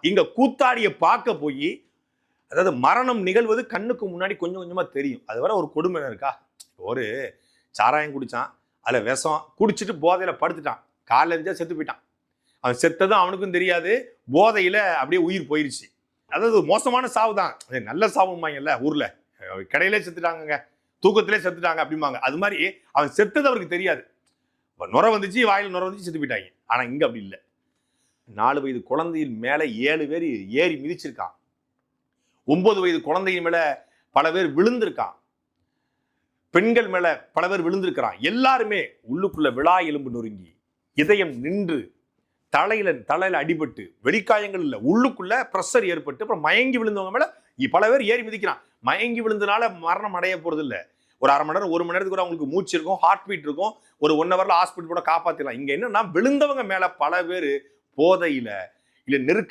இங்க கூத்தாடிய பார்க்க போய், அதாவது மரணம் நிகழ்வது கண்ணுக்கு முன்னாடி கொஞ்சம் கொஞ்சமா தெரியும். அது வரை ஒரு கொடுமை இருக்கா? ஒரு சாராயம் குடிச்சான், அதுல விஷம் குடிச்சிட்டு போதையில படுத்துட்டான், காலைல இருந்தே செத்து போயிட்டான். அவன் செத்ததும் அவனுக்கும் தெரியாது, போதையில அப்படியே உயிர் போயிருச்சு. அதாவது மோசமான சாவு தான், நல்ல சாவுமாங்கல்ல ஊர்ல, கடையிலே செத்துட்டாங்க, தூக்கத்திலே செத்துட்டாங்க அப்படிம்பாங்க. அது மாதிரி அவன் செத்தது அவருக்கு தெரியாது. நுர வந்துச்சு, வாயில் நுர வந்துச்சு, செத்து போயிட்டாங்க. ஆனா இங்க அப்படி இல்லை. 4 வயது குழந்தையின் மேல 7 பேர் ஏறி மிதிச்சிருக்கான். 9 வயது குழந்தையின் மேல பல பேர் விழுந்திருக்கான். பெண்கள் மேல பல பேர் விழுந்திருக்கிறான். எல்லாருமே உள்ளுக்குள்ள விழா எலும்பு நொறுங்கி, இதயம் நின்று, தலையில அடிபட்டு, வெளிக்காயங்கள் இல்ல, உள்ளுக்குள்ள பிரஷர் ஏற்பட்டு, அப்புறம் மயங்கி விழுந்தவங்க மேல பல பேர் ஏறி மிதிக்கிறான். மயங்கி விழுந்தனால மரணம் அடைய போறது இல்ல. ஒரு 1/2 மணி நேரம் 1 மணி நேரத்துக்கு கூட அவங்களுக்கு மூச்சு இருக்கும், ஹார்ட் பீட் இருக்கும், ஒரு 1 ஹவர்ல ஹாஸ்பிட்டல் கூட காப்பாத்திடலாம். இங்க என்னன்னா விழுந்தவங்க மேல பல பேர் போதையில இல்ல நெருக்க